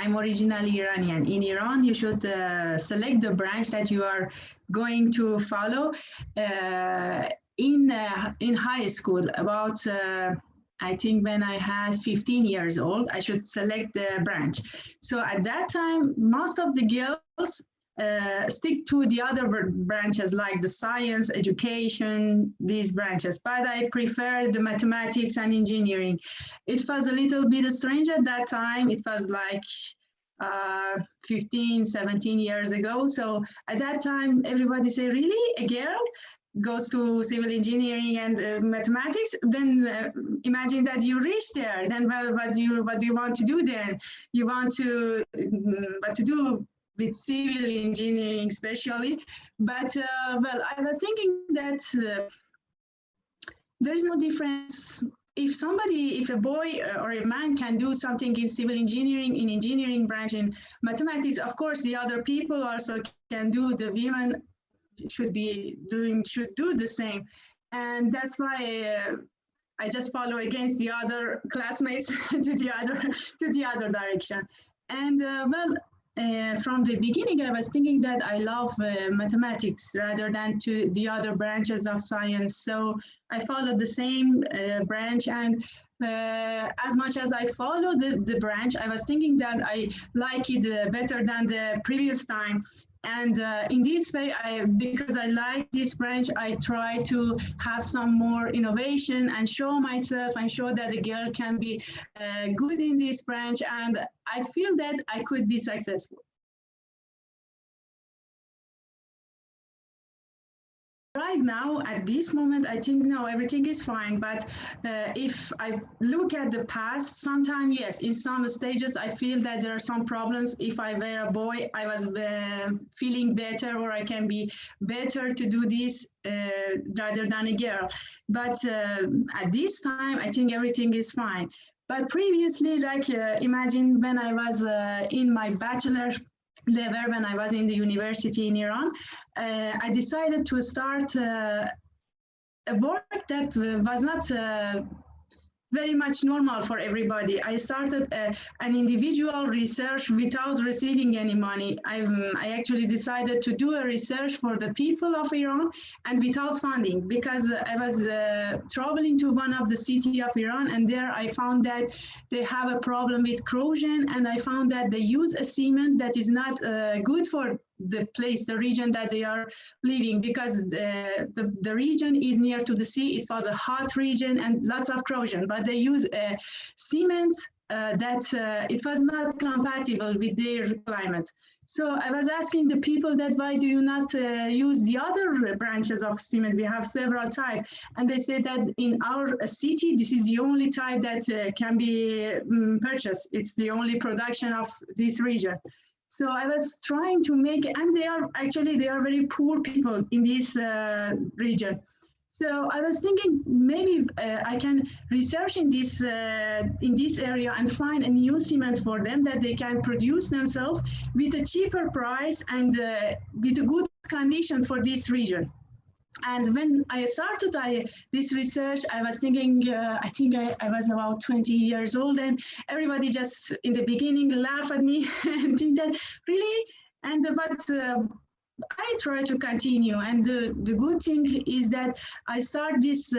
I'm originally Iranian. In Iran, you should select the branch that you are going to follow in high school. About I think when I had 15 years old, I should select the branch. So at that time, most of the girls stick to the other branches like the science, education, these branches, but I prefer the mathematics and engineering. It was a little bit strange at that time. It was like 15, 17 years ago. So at that time, everybody said, really, a girl goes to civil engineering and mathematics? Then imagine that you reach there. Then what do you want to do then? You want to, what to do with civil engineering especially, but well, I was thinking that there is no difference. If a boy or a man can do something in civil engineering, in engineering branch, in mathematics, of course the other people also can do. The women should do the same, and that's why I just follow against the other classmates to the other direction. And well, from the beginning, I was thinking that I love mathematics rather than to the other branches of science. So I followed the same branch, and as much as I followed the branch, I was thinking that I like it better than the previous time. And in this way, because I like this branch, I try to have some more innovation and show myself and show that the girl can be good in this branch. And I feel that I could be successful. Right now, at this moment, I think, no, everything is fine. But if I look at the past, sometimes, yes, in some stages, I feel that there are some problems. If I were a boy, I was feeling better, or I can be better to do this rather than a girl. But at this time, I think everything is fine. But previously, like imagine when I was in my bachelor level, when I was in the university in Iran, I decided to start a work that was not very much normal for everybody. I started an individual research without receiving any money. I actually decided to do a research for the people of Iran and without funding, because I was traveling to one of the cities of Iran, and there I found that they have a problem with corrosion, and I found that they use a cement that is not good for the place, the region that they are living, because the region is near to the sea. It was a hot region and lots of corrosion, but they use a cement that it was not compatible with their climate. So I was asking the people that why do you not use the other branches of cement? We have several types. And they said that in our city, this is the only type that can be purchased. It's the only production of this region. So I was trying to make, and they are very poor people in this region. So I was thinking maybe I can research in this area and find a new cement for them that they can produce themselves with a cheaper price and with a good condition for this region. And when I started this research, I was thinking, I think I was about 20 years old, and everybody just in the beginning laughed at me and think that really, but I try to continue. And the good thing is that I start this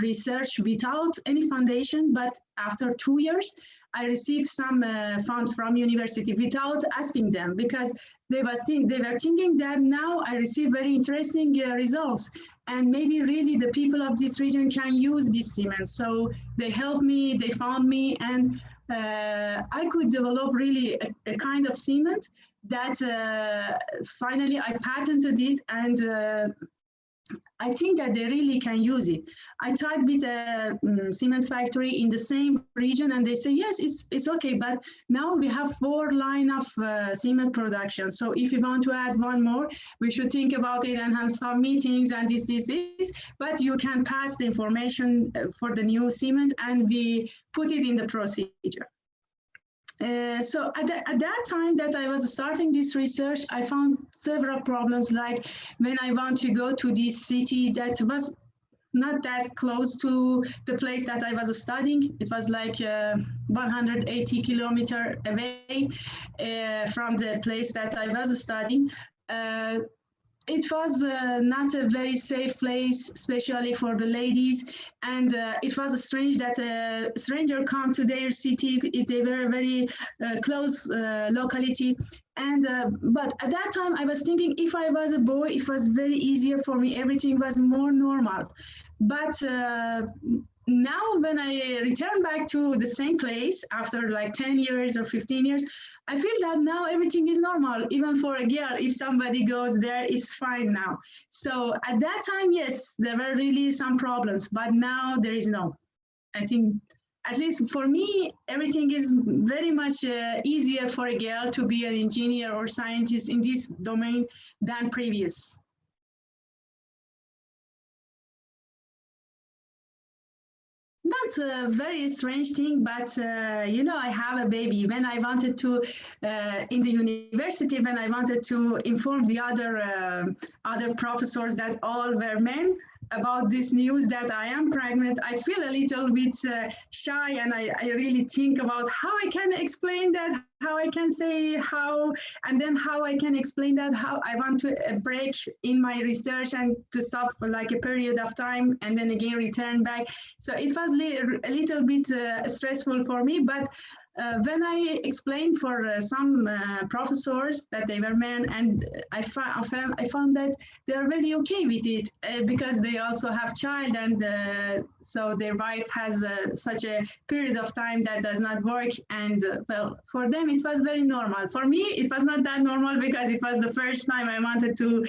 research without any foundation, but after 2 years, I received some funds from university without asking them, because they were thinking that now I receive very interesting results, and maybe really the people of this region can use this cement. So they helped me, they found me, and I could develop really a kind of cement that finally I patented it, and I think that they really can use it. I tried with a cement factory in the same region, and they say, yes, it's okay, but now we have 4 lines of cement production. So if you want to add one more, we should think about it and have some meetings and this, but you can pass the information for the new cement, and we put it in the procedure. So at that time that I was starting this research, I found several problems, like when I want to go to this city that was not that close to the place that I was studying. It was like 180 kilometers away from the place that I was studying. It was not a very safe place, especially for the ladies. And it was strange that a stranger come to their city. They were very close locality. And but at that time, I was thinking if I was a boy, it was very easier for me. Everything was more normal. But now when I return back to the same place after like 10 years or 15 years, I feel that now everything is normal. Even for a girl, if somebody goes there, it's fine now. So at that time, yes, there were really some problems, but now there is no. I think, at least for me, everything is very much easier for a girl to be an engineer or scientist in this domain than previous. Not a very strange thing, but you know, I have a baby. When I wanted to, in the university, when I wanted to inform the other professors that all were men about this news that I am pregnant, I feel a little bit shy, and I really think about how I can explain that, how I can say how, and then how I can explain that, how I want to break in my research and to stop for like a period of time and then again return back. So it was a little bit stressful for me, but when I explained for some professors that they were men, and I found that they are really okay with it because they also have child, and so their wife has such a period of time that does not work, and well, for them it was very normal. For me, it was not that normal because it was the first time I wanted to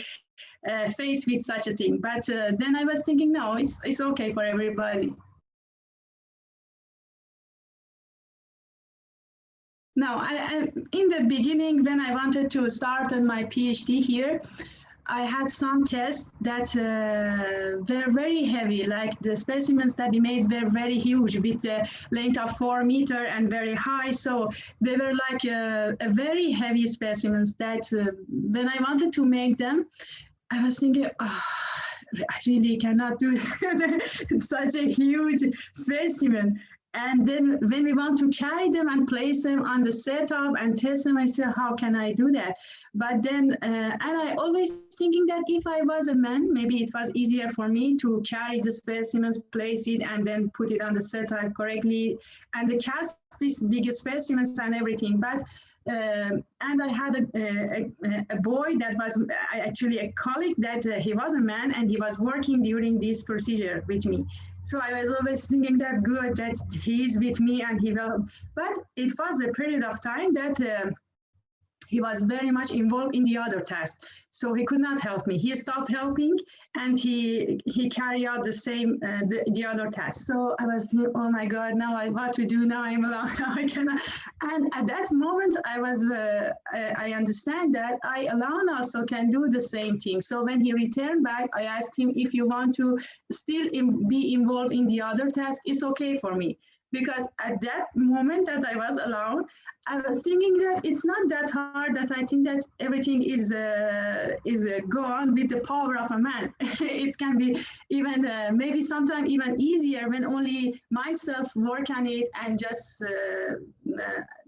face with such a thing. But then I was thinking, no, it's okay for everybody. Now, in the beginning, when I wanted to start on my PhD here, I had some tests that were very heavy, like the specimens that we made were very huge with a length of 4 meters and very high. So they were like a very heavy specimens that when I wanted to make them, I was thinking, oh, I really cannot do such a huge specimen. And then when we want to carry them and place them on the setup and test them, I said, how can I do that? But then, and I always thinking that if I was a man, maybe it was easier for me to carry the specimens, place it, and then put it on the setup correctly, and the cast these bigger specimens and everything. But and I had a boy that was actually a colleague that he was a man and he was working during this procedure with me. So I was always thinking that good that he's with me and he will, but it was a period of time that he was very much involved in the other task. So he could not help me. He stopped helping and he carried out the same, the other task. So I was thinking, oh my God, now what to do now? I'm alone, I cannot. And at that moment, I understand that I alone also can do the same thing. So when he returned back, I asked him, if you want to still be involved in the other task, it's okay for me. Because at that moment that I was alone, I was thinking that it's not that hard, that I think that everything is go on with the power of a man. It can be even maybe sometimes even easier when only myself work on it and just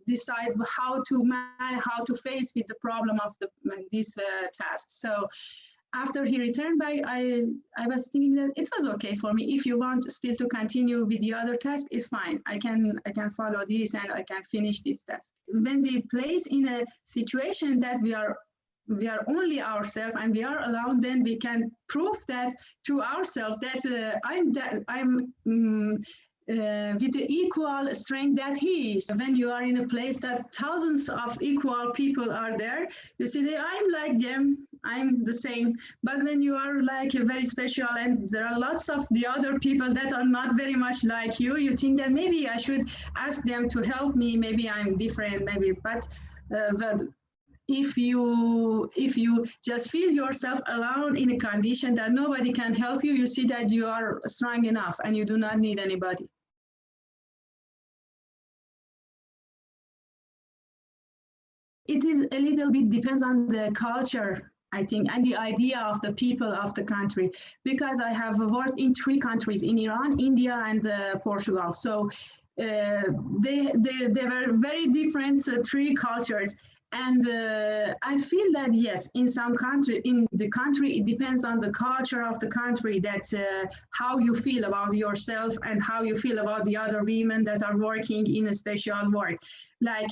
decide how to face with the problem of this task. So after he returned back, I was thinking that it was okay for me. If you want still to continue with the other task, it's fine. I can follow this and I can finish this task. When we place in a situation that we are only ourselves and we are alone, then we can prove that to ourselves that I'm with the equal strength that he is. When you are in a place that thousands of equal people are there, you see that I'm like them, I'm the same. But when you are like very special and there are lots of the other people that are not very much like you think that maybe I should ask them to help me, maybe I'm different, maybe, but if you just feel yourself alone in a condition that nobody can help you, you see that you are strong enough and you do not need anybody. It is a little bit depends on the culture I think, and the idea of the people of the country, because I have worked in 3 countries, in Iran, India, and Portugal. So they were very different 3 cultures. And I feel that, yes, in some country, in the country, it depends on the culture of the country, that how you feel about yourself and how you feel about the other women that are working in a special work. Like,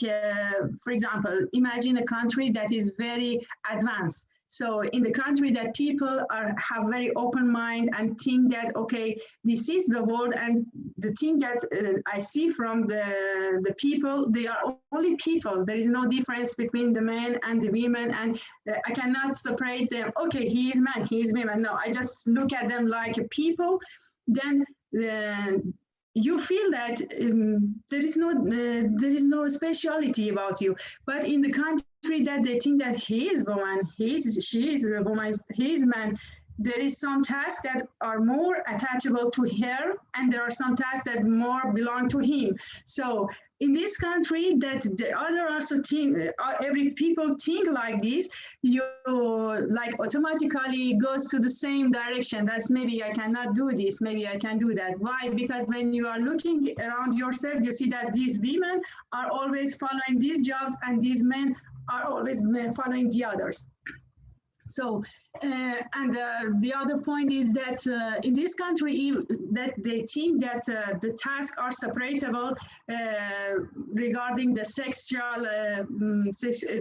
for example, imagine a country that is very advanced. So in the country that people have very open mind and think that, okay, this is the world, and the thing that I see from the people, they are only people. There is no difference between the men and the women, and I cannot separate them. Okay, he is man, he is woman. No, I just look at them like people. Then you feel that there is no speciality about you. But in the country that they think that he is woman, she is a woman, he is man, there is some tasks that are more attachable to her, and there are some tasks that more belong to him. So in this country, that the other also think, every people think like this, you like automatically goes to the same direction. That's maybe I cannot do this, maybe I can do that. Why? Because when you are looking around yourself, you see that these women are always following these jobs, and these men are always following the others. So, the other point is that in this country, that they think that the tasks are separatable regarding the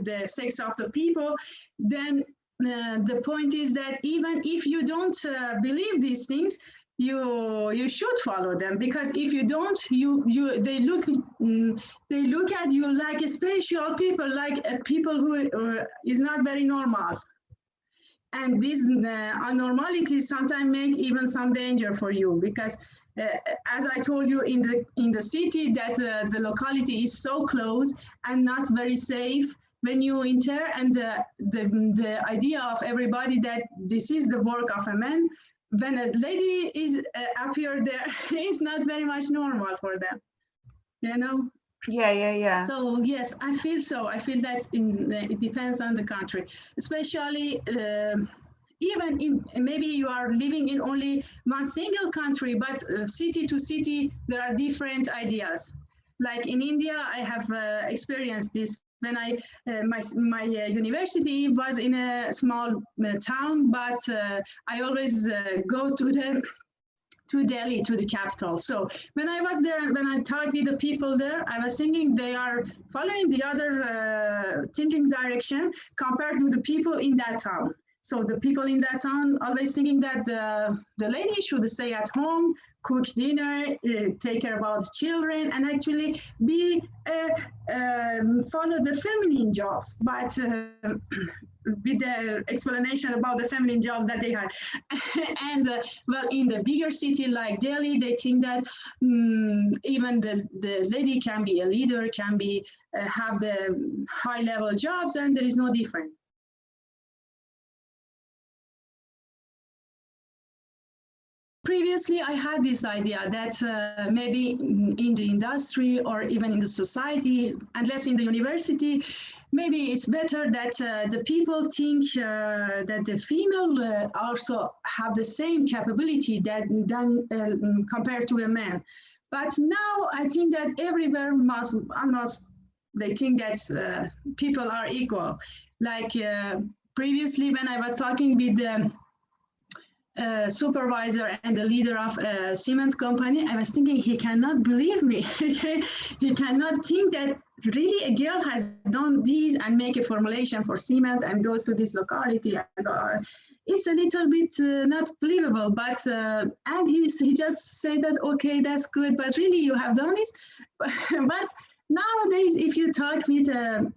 the sex of the people. Then the point is that even if you don't believe these things, you should follow them, because if you don't, they look at you like a special people, like people who is not very normal. And these abnormalities sometimes make even some danger for you, because as I told you, in the city, that the locality is so close and not very safe when you enter, and the idea of everybody that this is the work of a man, when a lady is appear there, it's not very much normal for them, you know. Yeah. So yes, I feel so. I feel that it depends on the country, especially even in maybe you are living in only one single country, but city to city there are different ideas. Like in India, I have experienced this when my university was in a small town, but I always go to Delhi, to the capital. So when I was there, when I talked with the people there, I was thinking they are following the other thinking direction compared to the people in that town. So the people in that town always thinking that the lady should stay at home, cook dinner, take care about the children, and actually follow the feminine jobs. But with the explanation about the feminine jobs that they had. And well, in the bigger city like Delhi, they think that even the lady can be a leader, can be have the high level jobs, and there is no difference. Previously, I had this idea that maybe in the industry or even in the society, unless in the university, maybe it's better that the people think that the female also have the same capability than compared to a man. But now I think that everywhere almost they think that people are equal. Like previously, when I was talking with the supervisor and the leader of a cement company, I was thinking he cannot believe me. He cannot think that really a girl has done this and make a formulation for cement and goes to this locality. And, it's a little bit not believable, but and he just said that, okay, that's good, but really you have done this. But nowadays, if you talk with a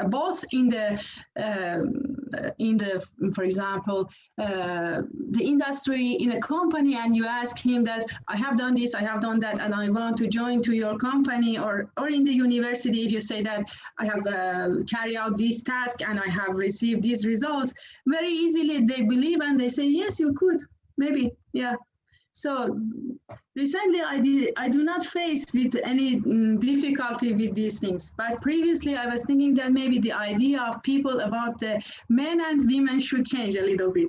boss in the for example the industry in a company, and you ask him that I have done this, I have done that, and I want to join to your company, or in the university, if you say that I have carried out this task and I have received these results, very easily they believe and they say yes, you could, maybe, yeah. So recently I do not face with any difficulty with these things, but previously I was thinking that maybe the idea of people about the men and women should change a little bit.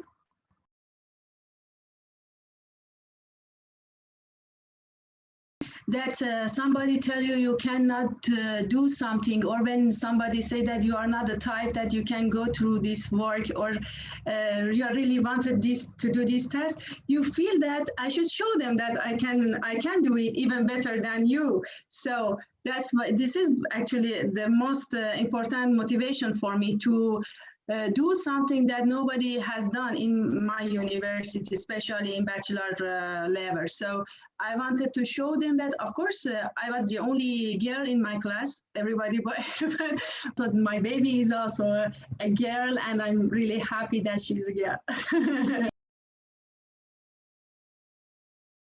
That somebody tell you cannot do something, or when somebody say that you are not the type that you can go through this work, or you really wanted this to do this task, you feel that I should show them that I can do it even better than you. So that's why this is actually the most important motivation for me to do something that nobody has done in my university, especially in bachelor level. So I wanted to show them that, of course, I was the only girl in my class, everybody boy, but my baby is also a girl, and I'm really happy that she's a girl.